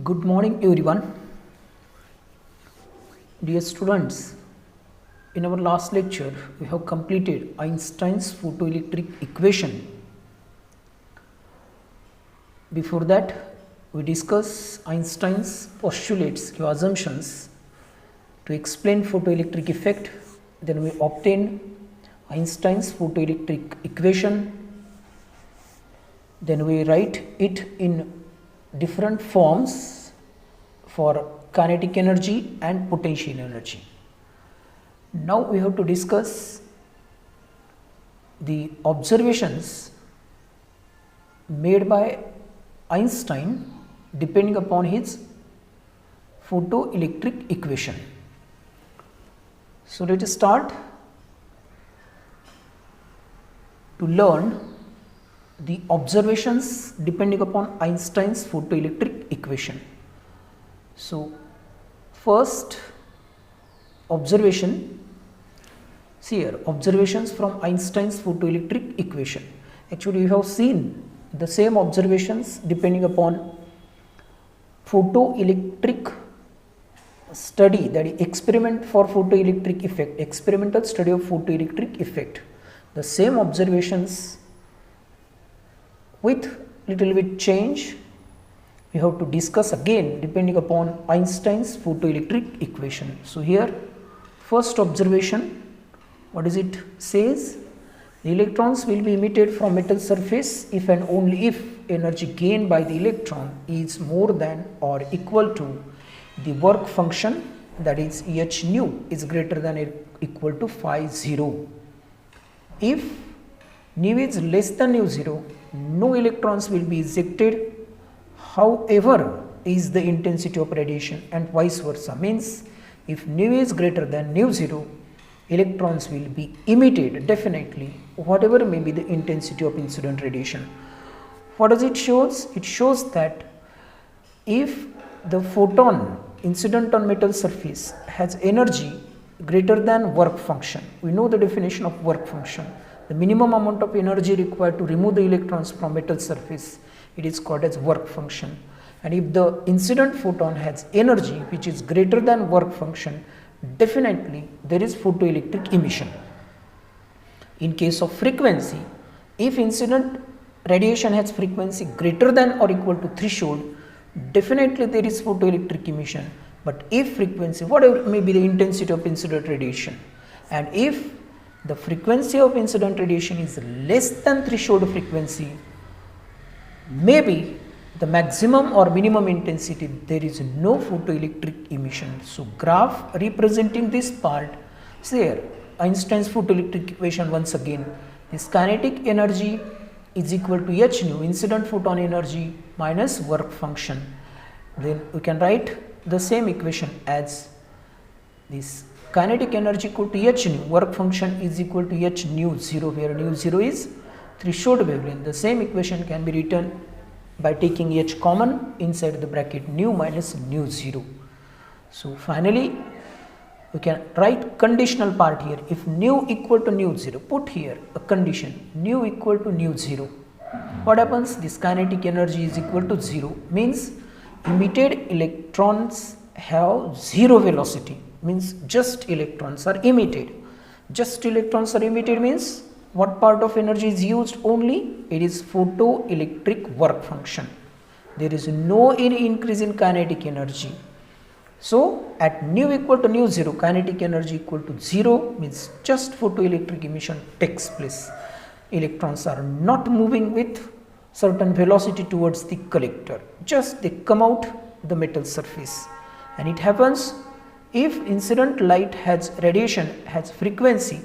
Good morning, everyone. Dear students, in our last lecture, we have completed Einstein's photoelectric equation. Before that, we discussed Einstein's postulates or assumptions to explain photoelectric effect. Then we obtained Einstein's photoelectric equation. Then we write it in different forms for kinetic energy and potential energy. Now we have to discuss the observations made by Einstein depending upon his photoelectric equation. So let us start to learn the observations depending upon Einstein's photoelectric equation. So first observation, see here, observations from Einstein's photoelectric equation. Actually, we have seen the same observations depending upon photoelectric study, that is experiment for photoelectric effect, experimental study of photoelectric effect. The same observations with little bit change we have to discuss again depending upon Einstein's photoelectric equation. So here first observation, what is it says? The electrons will be emitted from metal surface if and only if energy gained by the electron is more than or equal to the work function, that is h nu is greater than or equal to phi 0. If nu is less than nu 0, no electrons will be ejected, however is the intensity of radiation, and vice versa. Means if nu is greater than nu 0, electrons will be emitted definitely, whatever may be the intensity of incident radiation. What does it shows? It shows that if the photon incident on metal surface has energy greater than work function, we know the definition of work function, the minimum amount of energy required to remove the electrons from metal surface, it is called as work function. And if the incident photon has energy which is greater than work function, definitely there is photoelectric emission. In case of frequency, if incident radiation has frequency greater than or equal to threshold, definitely there is photoelectric emission. But if frequency, whatever may be the intensity of incident radiation, and if the frequency of incident radiation is less than threshold frequency, maybe the maximum or minimum intensity, there is no photoelectric emission. So graph representing this part, see here Einstein's photoelectric equation once again, this kinetic energy is equal to h nu, incident photon energy minus work function. Then we can write the same equation as this kinetic energy equal to h nu, work function is equal to h nu 0, where nu 0 is threshold wavelength. The same equation can be written by taking h common inside the bracket, nu minus nu 0. So finally we can write conditional part here. If nu equal to nu 0, put here a condition, nu equal to nu 0. What happens? This kinetic energy is equal to 0, means emitted electrons have zero velocity, means just electrons are emitted. Just electrons are emitted means what part of energy is used only? It is photoelectric work function. There is no any increase in kinetic energy. So at nu equal to nu 0, kinetic energy equal to 0 means just photoelectric emission takes place. Electrons are not moving with certain velocity towards the collector, just they come out the metal surface. And it happens if incident light has radiation has frequency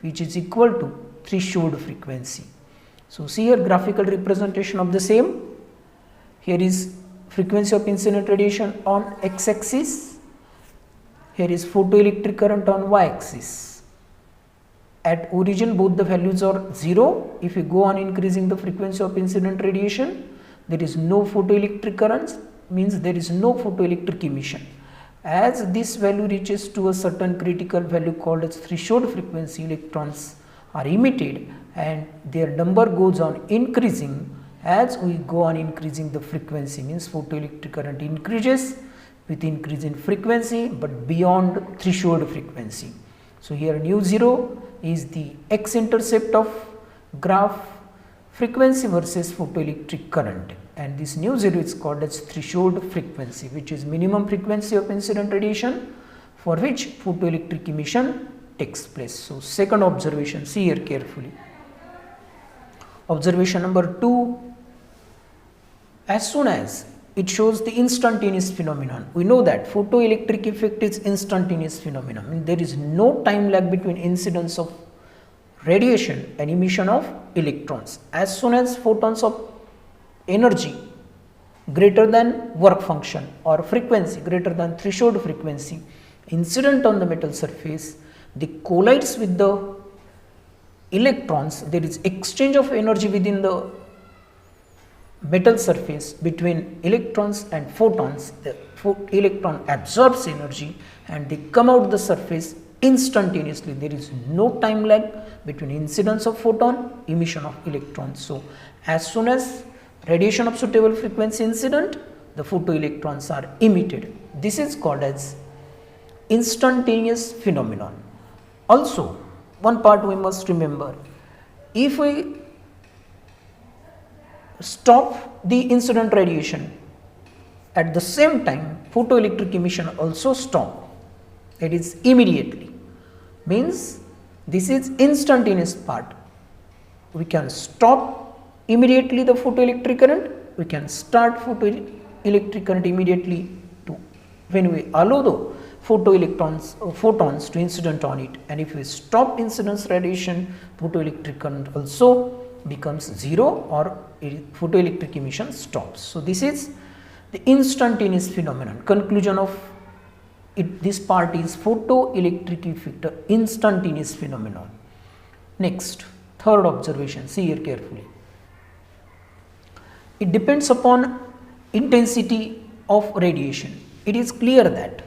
which is equal to threshold frequency. So see here graphical representation of the same. Here is frequency of incident radiation on x-axis, here is photoelectric current on y-axis. At origin both the values are 0. If you go on increasing the frequency of incident radiation, there is no photoelectric currents, means there is no photoelectric emission. As this value reaches to a certain critical value called as threshold frequency, electrons are emitted and their number goes on increasing As we go on increasing the frequency, means photoelectric current increases with increase in frequency but beyond threshold frequency. So here nu 0 is the x-intercept of graph frequency versus photoelectric current, and this nu 0 is called as threshold frequency, which is minimum frequency of incident radiation for which photoelectric emission takes place. So second observation, see here carefully. Observation number 2, as soon as it shows the instantaneous phenomenon. We know that photoelectric effect is instantaneous phenomenon. I mean, there is no time lag between incidence of radiation and emission of electrons. As soon as photons of energy greater than work function or frequency greater than threshold frequency incident on the metal surface, they collides with the electrons. There is exchange of energy within the metal surface between electrons and photons. The electron absorbs energy and they come out the surface instantaneously. There is no time lag between incidence of photon, emission of electrons. So as soon as radiation of suitable frequency incident, the photoelectrons are emitted. This is called as instantaneous phenomenon. Also, one part we must remember, if we stop the incident radiation, at the same time photoelectric emission also stop, it is immediately, means this is instantaneous part. We can stop immediately the photoelectric current, we can start photoelectric current immediately to when we allow the photons to incident on it, and if we stop incidence radiation, photoelectric current also becomes 0 or photoelectric emission stops. So this is the instantaneous phenomenon. Conclusion of it, this part is photoelectric effect, instantaneous phenomenon. Next, third observation, see here carefully. It depends upon intensity of radiation. It is clear that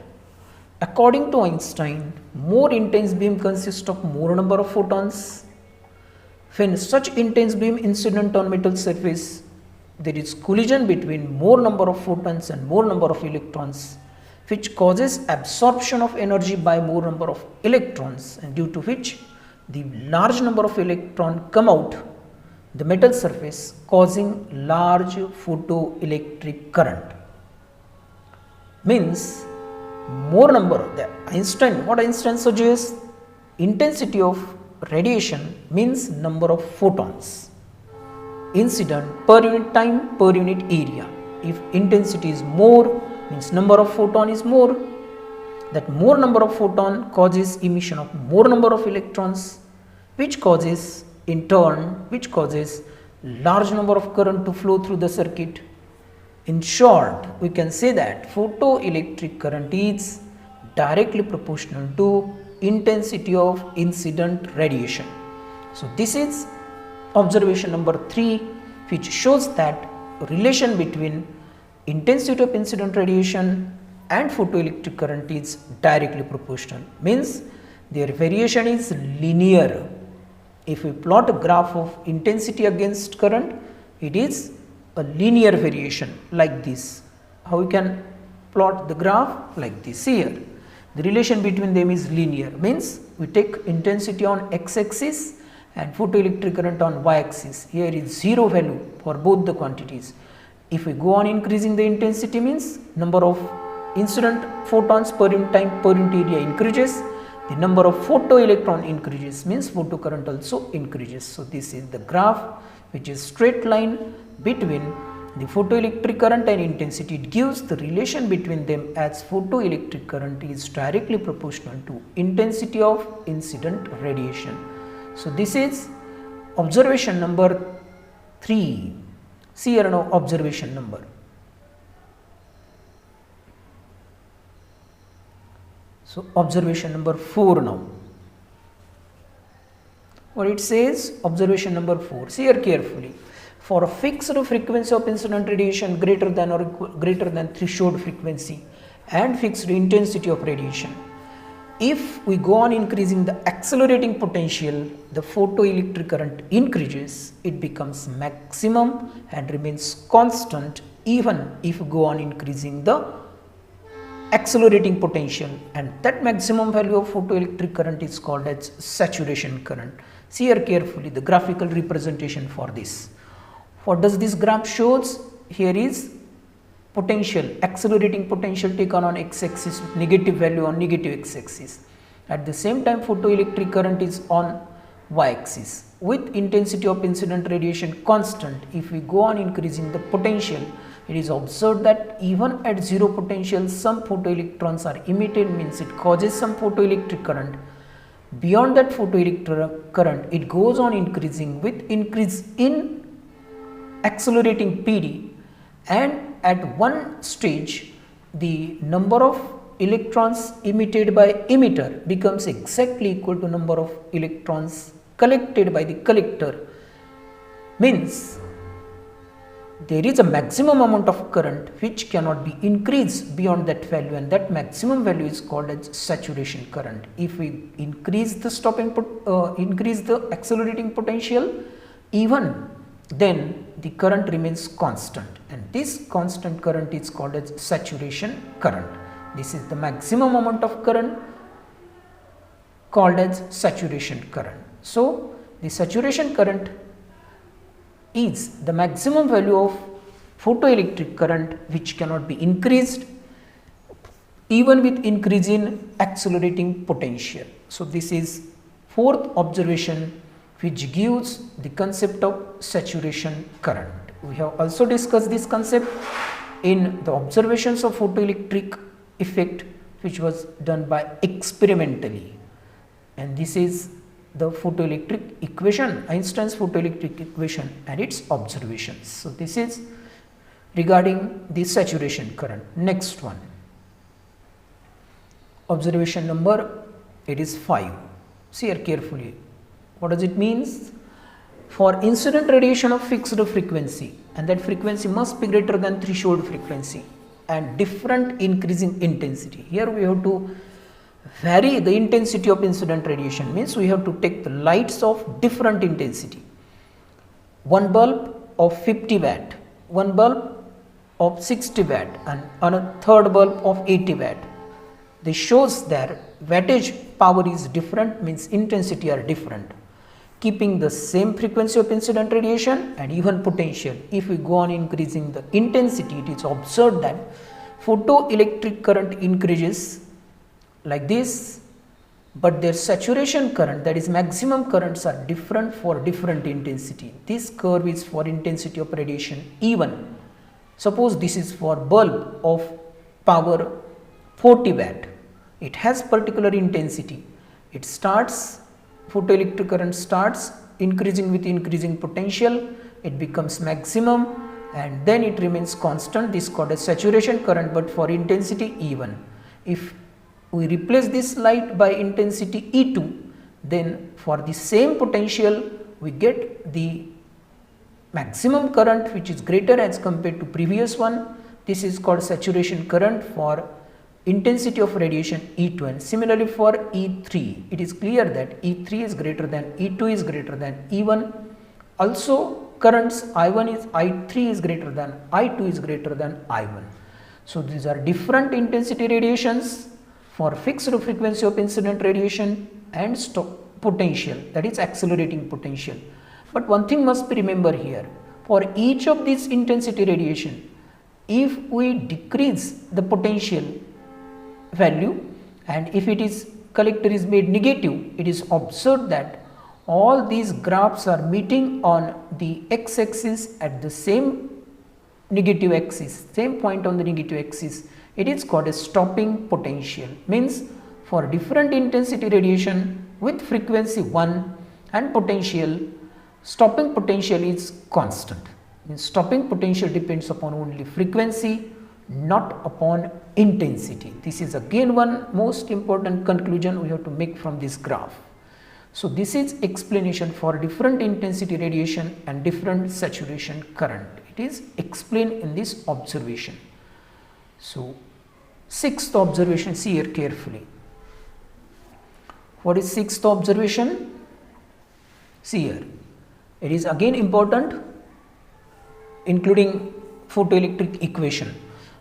according to Einstein, more intense beam consists of more number of photons. When such intense beam incident on metal surface, there is collision between more number of photons and more number of electrons, which causes absorption of energy by more number of electrons, and due to which the large number of electrons come out the metal surface, causing large photoelectric current. Means more number of the Einstein, what Einstein suggests, intensity of radiation means number of photons incident per unit time per unit area. If intensity is more, means number of photon is more, that more number of photon causes emission of more number of electrons, which causes in turn large number of current to flow through the circuit. In short, we can say that photoelectric current is directly proportional to intensity of incident radiation. So this is observation number 3, which shows that relation between intensity of incident radiation and photoelectric current is directly proportional, means their variation is linear. If we plot a graph of intensity against current, it is a linear variation like this. How we can plot the graph? Like this. Here the relation between them is linear, means we take intensity on x-axis and photoelectric current on y-axis. Here is 0 value for both the quantities. If we go on increasing the intensity, means number of incident photons per unit time per unit area increases, the number of photoelectron increases, means photocurrent also increases. So this is the graph which is straight line between the photoelectric current and intensity. It gives the relation between them as photoelectric current is directly proportional to intensity of incident radiation. So this is observation number 3. See here now observation number. So observation number 4 now. What it says, observation number 4. See here carefully. For a fixed frequency of incident radiation greater than threshold frequency and fixed intensity of radiation, If we go on increasing the accelerating potential, the photoelectric current increases, it becomes maximum and remains constant even if we go on increasing the accelerating potential, and that maximum value of photoelectric current is called as saturation current. See here carefully the graphical representation for this. What does this graph shows? Here is potential, accelerating potential taken on x-axis with negative value on negative x-axis. At the same time photoelectric current is on y-axis with intensity of incident radiation constant. If we go on increasing the potential, it is observed that even at zero potential some photoelectrons are emitted, means it causes some photoelectric current. Beyond that photoelectric current, it goes on increasing with increase in accelerating PD, and at one stage the number of electrons emitted by emitter becomes exactly equal to number of electrons collected by the collector, means there is a maximum amount of current which cannot be increased beyond that value, and that maximum value is called as saturation current. If we increase the accelerating potential, even then the current remains constant, and this constant current is called as saturation current. This is the maximum amount of current called as saturation current. So the saturation current is the maximum value of photoelectric current which cannot be increased even with increase in accelerating potential. So this is fourth observation which gives the concept of saturation current. We have also discussed this concept in the observations of photoelectric effect which was done by experimentally, and this is the photoelectric equation, Einstein's photoelectric equation and its observations. So this is regarding the saturation current. Next one, observation number, it is 5. See here carefully. What does it mean? For incident radiation of fixed frequency, and that frequency must be greater than threshold frequency and different increasing intensity. Here we have to vary the intensity of incident radiation, means we have to take the lights of different intensity. One bulb of 50 watt, one bulb of 60 watt, and a third bulb of 80 watt. This shows that wattage power is different, means intensity are different, keeping the same frequency of incident radiation and even potential. If we go on increasing the intensity, it is observed that photoelectric current increases like this, but their saturation current, that is maximum currents, are different for different intensity. This curve is for intensity of radiation E1. Suppose this is for bulb of power 40 watt. It has particular intensity. It starts, photoelectric current starts increasing with increasing potential, it becomes maximum and then it remains constant. This is called a saturation current, but for intensity E1. If we replace this light by intensity E2, then for the same potential we get the maximum current which is greater as compared to previous one. This is called saturation current for intensity of radiation E2, and similarly for E3 it is clear that E3 is greater than E2 is greater than E1. Also currents I3 is greater than I2 is greater than I1. So these are different intensity radiations for fixed frequency of incident radiation and potential, that is accelerating potential. But one thing must be remembered here, for each of these intensity radiation, if we decrease the potential value and if it is collector is made negative, it is observed that all these graphs are meeting on the x-axis at the same negative axis, same point on the negative axis. It is called a stopping potential, means for different intensity radiation with frequency 1 and potential, stopping potential is constant. Means stopping potential depends upon only frequency, not upon intensity. This is again one most important conclusion we have to make from this graph. So this is explanation for different intensity radiation and different saturation current. It is explained in this observation. So sixth observation, see here carefully. What is sixth observation? See here, it is again important, including photoelectric equation.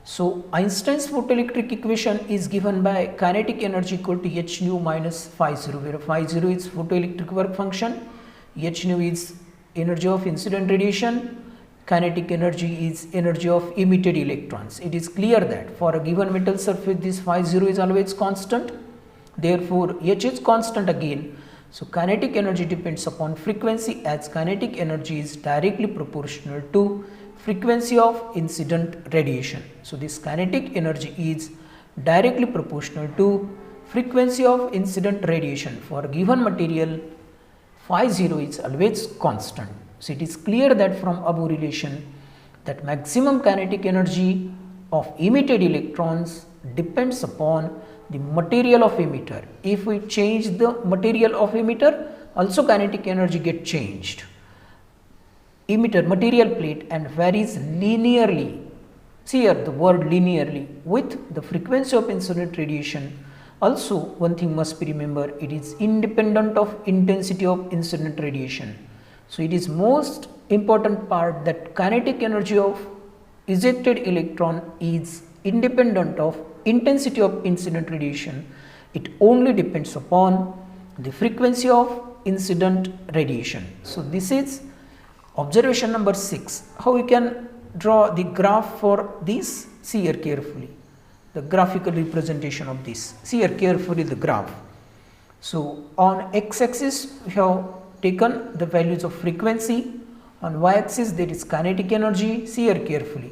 So Einstein's photoelectric equation is given by kinetic energy equal to h nu minus phi 0, where phi 0 is photoelectric work function, h nu is energy of incident radiation, kinetic energy is energy of emitted electrons. It is clear that for a given metal surface this phi 0 is always constant, therefore h is constant again. So kinetic energy depends upon frequency, as kinetic energy is directly proportional to frequency of incident radiation. So this kinetic energy is directly proportional to frequency of incident radiation. For a given material, phi 0 is always constant. So it is clear that from above relation that maximum kinetic energy of emitted electrons depends upon the material of emitter. If we change the material of emitter, also kinetic energy get changed. Emitter material plate and varies linearly. See here the word linearly with the frequency of incident radiation. Also one thing must be remembered, it is independent of intensity of incident radiation. So it is most important part that kinetic energy of ejected electron is independent of intensity of incident radiation. It only depends upon the frequency of incident radiation. So this is observation number 6. How we can draw the graph for this? See here carefully the graphical representation of this. See here carefully the graph. So on x-axis we have taken the values of frequency, on y-axis there is kinetic energy. See here carefully,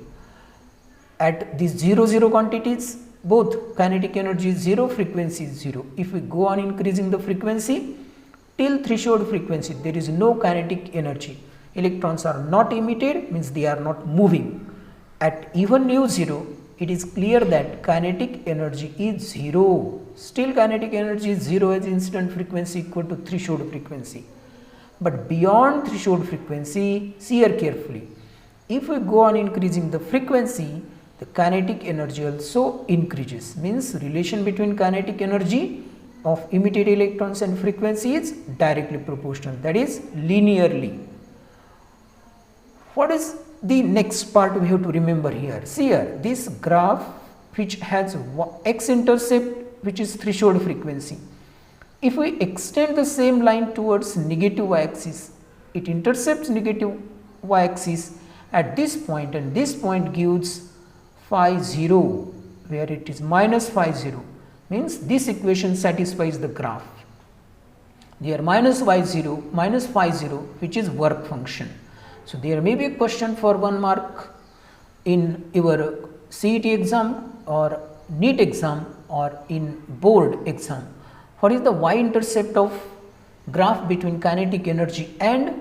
at these 0 0 quantities both kinetic energy is 0, frequency is 0. If we go on increasing the frequency till threshold frequency, there is no kinetic energy. Electrons are not emitted, means they are not moving. At even nu 0, it is clear that kinetic energy is 0. Still kinetic energy is 0 as incident frequency equal to threshold frequency. But beyond threshold frequency, see here carefully, if we go on increasing the frequency, the kinetic energy also increases, means relation between kinetic energy of emitted electrons and frequency is directly proportional, that is linearly. What is the next part we have to remember here? See here, this graph which has x-intercept which is threshold frequency. If we extend the same line towards negative y-axis, it intercepts negative y-axis at this point, and this point gives phi 0 where it is minus phi 0, means this equation satisfies the graph. There minus phi 0 which is work function. So there may be a question for 1 mark in your CET exam or NEET exam or in board exam. What is the y-intercept of graph between kinetic energy and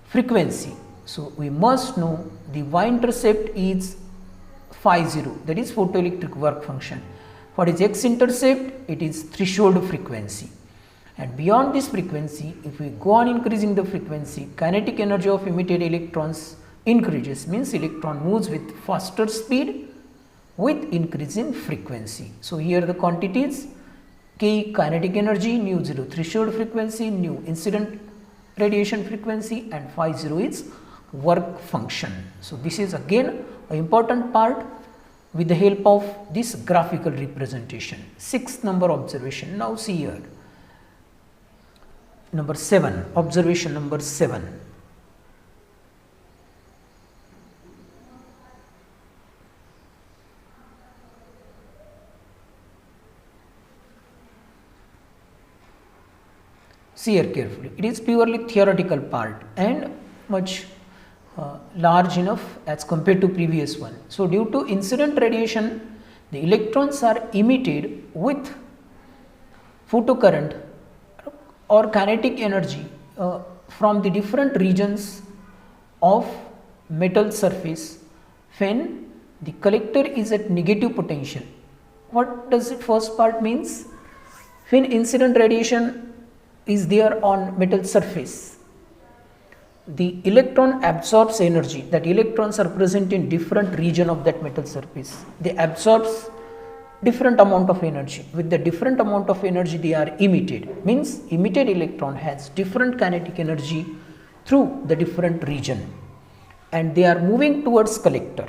frequency? So we must know the y-intercept is phi 0, that is photoelectric work function. What is x-intercept? It is threshold frequency. And beyond this frequency, if we go on increasing the frequency, kinetic energy of emitted electrons increases, means electron moves with faster speed with increase in frequency. So here the quantities K kinetic energy, nu 0 threshold frequency, nu incident radiation frequency, and phi 0 is work function. So this is again an important part with the help of this graphical representation. 6th number observation. Now see here. Number 7, observation number 7. See here carefully, it is purely theoretical part and much large enough as compared to previous one. So due to incident radiation, the electrons are emitted with photocurrent or kinetic energy from the different regions of metal surface when the collector is at negative potential. What does it first part means? When incident radiation is there on metal surface, the electron absorbs energy. That electrons are present in different region of that metal surface. They absorbs different amount of energy. With the different amount of energy they are emitted, means emitted electron has different kinetic energy through the different region, and they are moving towards collector.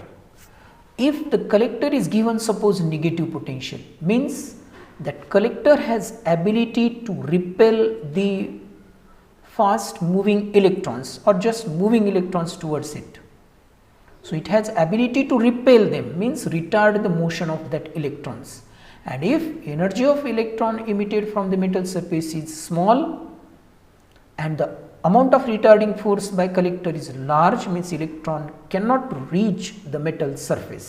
If the collector is given suppose negative potential, means that collector has ability to repel the fast moving electrons or just moving electrons towards it. So it has ability to repel them, means retard the motion of that electrons. And if energy of electron emitted from the metal surface is small and the amount of retarding force by collector is large, means electron cannot reach the metal surface.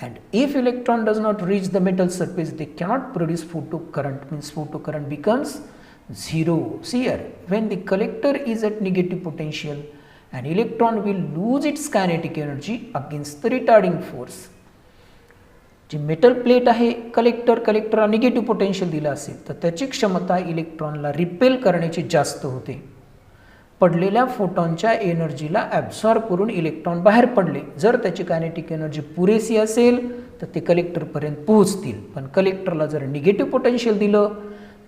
And if electron does not reach the metal surface, they cannot produce photocurrent, means photocurrent becomes 0. See here, when the collector is at negative potential, an electron will lose its kinetic energy against the retarding force. G metal plate आहे कलेक्टरला negative potential दिला असेल तर त्याची क्षमता इलेक्ट्रॉनला repel करण्याची जास्त होते. पडलेल्या फोटॉनच्या एनर्जीला ॲब्सॉर्ब करून इलेक्ट्रॉन बाहेर पडले, जर त्याची कायनेटिक एनर्जी पुरेशी असेल तर ते कलेक्टरपर्यंत पोहोचतील. पण कलेक्टरला जर निगेटिव्ह पोटेन्शियल दिलं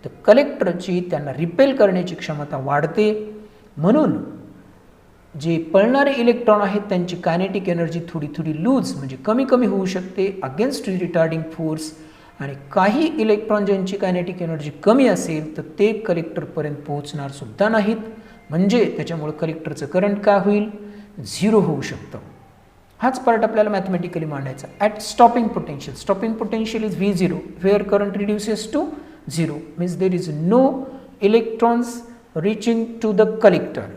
तर कलेक्टरची त्यांना रिपेल करण्याची क्षमता वाढते. म्हणून जे पळणारे इलेक्ट्रॉन आहेत त्यांची कायनेटिक एनर्जी थोडी लूज म्हणजे कमी होऊ शकते अगेन्स्ट रिटार्डिंग फोर्स. आणि काही इलेक्ट्रॉन ज्यांची कायनेटिक एनर्जी कमी असेल तर ते कलेक्टरपर्यंत पोहोचणार सुद्धा नाहीत. म्हणजे त्याच्यामुळे कलेक्टरचं करंट काय होईल, 0 होऊ शकतं. हाच पार्ट आपल्याला मॅथमॅटिकली मांडायचा. At stopping potential is V0 where current reduces to 0, means there is no electrons reaching to the collector.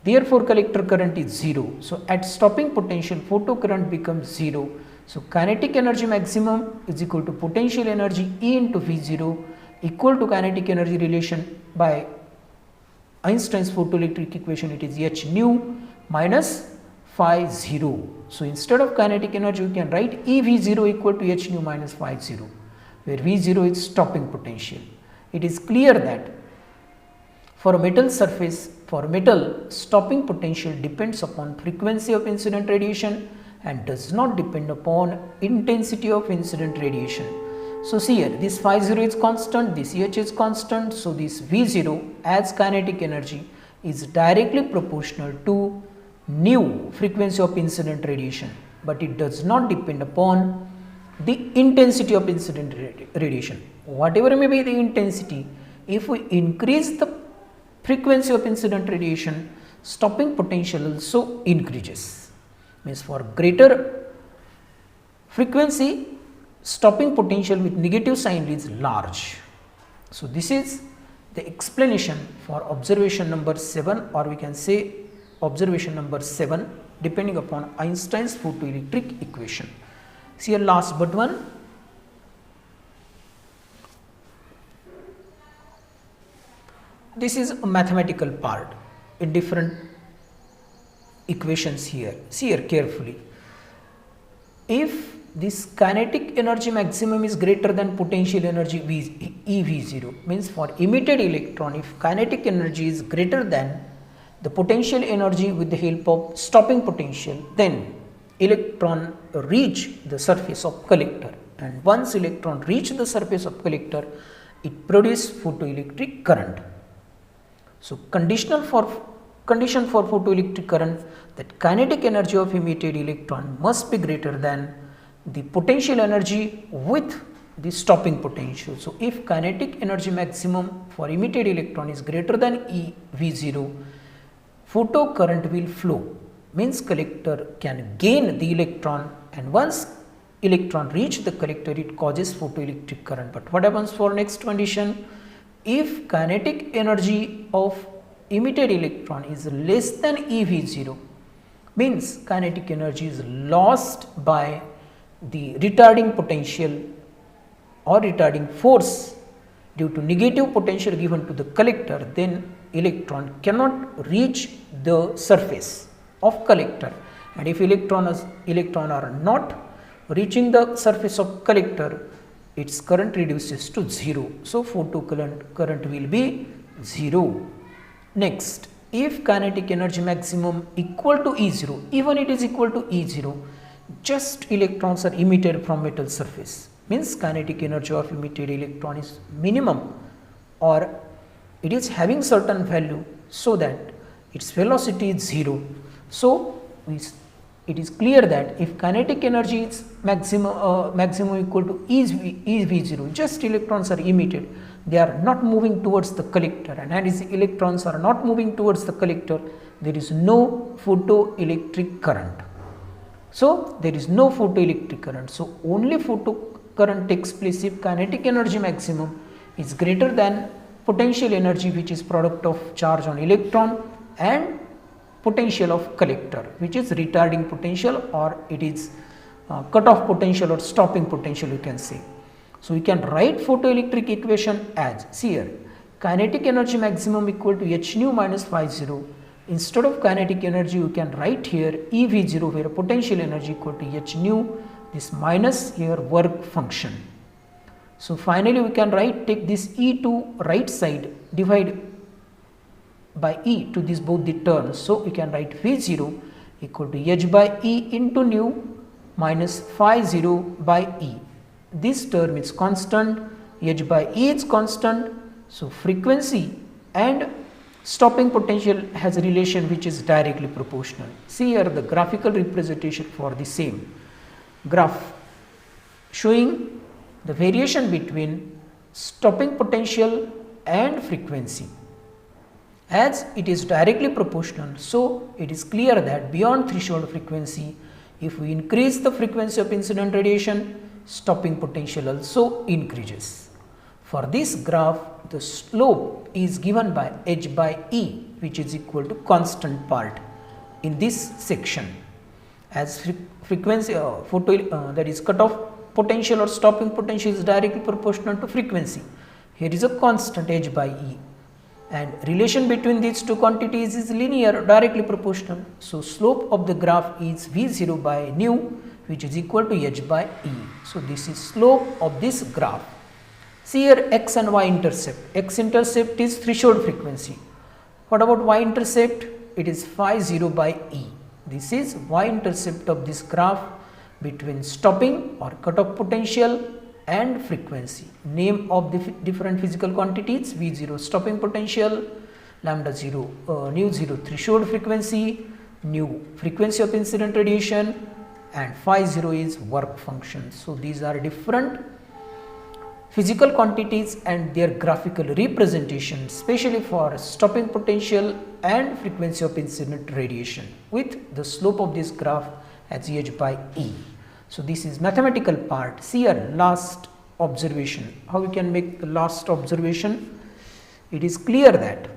Therefore, collector current is 0. So, at stopping potential, photocurrent becomes 0. So, kinetic energy maximum is equal to potential energy E into V0 equal to kinetic energy relation by Einstein's photoelectric equation. It is h nu minus phi 0. So, instead of kinetic energy, you can write E V0 equal to h nu minus phi 0, where V0 is stopping potential. It is clear that for a metal surface, for metal, stopping potential depends upon frequency of incident radiation and does not depend upon intensity of incident radiation. So, see here, this phi 0 is constant, this h is constant. So, this V0 as kinetic energy is directly proportional to nu frequency of incident radiation, but it does not depend upon the intensity of incident radiation. Whatever may be the intensity, if we increase the frequency of incident radiation, stopping potential also increases. Means for greater frequency, stopping potential with negative sign is large. So, this is the explanation for observation number 7, or we can say observation number 7 depending upon Einstein's photoelectric equation. See here, last but one. This is a mathematical part in different equations here. See here carefully. If this kinetic energy maximum is greater than potential energy EV0, means for emitted electron, if kinetic energy is greater than the potential energy with the help of stopping potential, then electron reach the surface of collector, and once electron reach the surface of collector, it produces photoelectric current. So, condition for photoelectric current, that kinetic energy of emitted electron must be greater than the potential energy with the stopping potential. So, if kinetic energy maximum for emitted electron is greater than EV0, photocurrent will flow, means collector can gain the electron, and once electron reach the collector, it causes photoelectric current. But what happens for next condition? If kinetic energy of emitted electron is less than EV0, means kinetic energy is lost by the retarding potential or retarding force due to negative potential given to the collector, then electron cannot reach the surface of collector. And if electron are not reaching the surface of collector, its current reduces to 0. So, photocurrent will be 0. Next, if kinetic energy maximum equal to E0, even it is equal to E0, just electrons are emitted from metal surface, means kinetic energy of emitted electron is minimum, or it is having certain value so that its velocity is 0. So, it is clear that if kinetic energy is maximum equal to EV0, just electrons are emitted, they are not moving towards the collector, and as electrons are not moving towards the collector, there is no photoelectric current. So, there is no photoelectric current. So, only photo current takes place if kinetic energy maximum is greater than potential energy, which is product of charge on electron and potential of collector, which is retarding potential, or it is cutoff potential or stopping potential, you can say. So, we can write photoelectric equation as, see here, kinetic energy maximum equal to h nu minus phi 0. Instead of kinetic energy, you can write here EV0, where potential energy equal to h nu, this minus here work function. So, finally, we can take this E to right side, divide by E to this both the terms. So, we can write V0 equal to h by E into nu minus phi 0 by E. This term is constant, h by E is constant. So, frequency and stopping potential has a relation which is directly proportional. See here the graphical representation for the same graph showing the variation between stopping potential and frequency. As it is directly proportional, so it is clear that beyond threshold frequency, if we increase the frequency of incident radiation, stopping potential also increases. For this graph, the slope is given by h by E, which is equal to constant part in this section. As frequency that is cutoff potential or stopping potential is directly proportional to frequency. Here is a constant h by E, and relation between these two quantities is linear, directly proportional. So, slope of the graph is V0 by nu, which is equal to h by E. So, this is slope of this graph. See here x and y intercept. X intercept is threshold frequency. What about y intercept? It is phi 0 by E. This is y intercept of this graph between stopping or cutoff potential and frequency. Name of the different physical quantities: V0 stopping potential, lambda 0 nu 0 threshold frequency, nu frequency of incident radiation, and phi 0 is work function. So, these are different physical quantities and their graphical representation, especially for stopping potential and frequency of incident radiation, with the slope of this graph as h by E. So, this is mathematical part. See here last observation. How we can make the last observation? It is clear that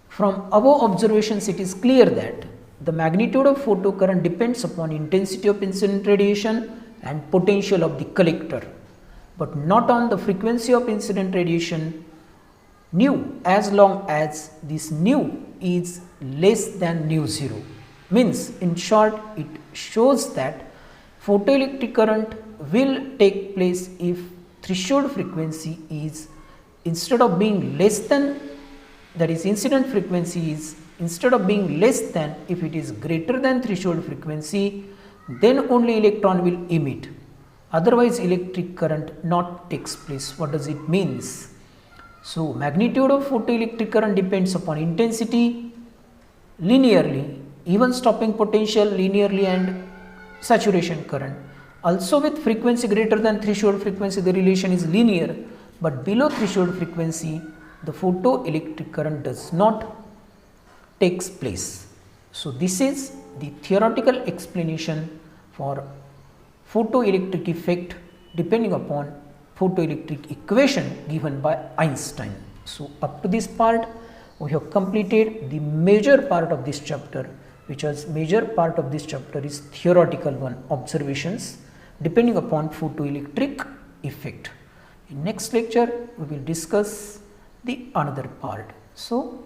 from above observations, it is clear that the magnitude of photocurrent depends upon intensity of incident radiation and potential of the collector, but not on the frequency of incident radiation nu, as long as this nu is less than nu 0. Means, in short, it shows that photoelectric current will take place if threshold frequency is, instead of being less than, that is incident frequency is, instead of being less than, if it is greater than threshold frequency, then only electron will emit, otherwise electric current not takes place. What does it means? So, magnitude of photoelectric current depends upon intensity linearly, even stopping potential linearly, and saturation current. Also with frequency greater than threshold frequency, the relation is linear, but below threshold frequency, the photoelectric current does not takes place. So, this is the theoretical explanation for photoelectric effect depending upon photoelectric equation given by Einstein. So, up to this part we have completed the major part of this chapter, which was major part of this chapter is theoretical one, observations depending upon photoelectric effect. In next lecture we will discuss the another part. So,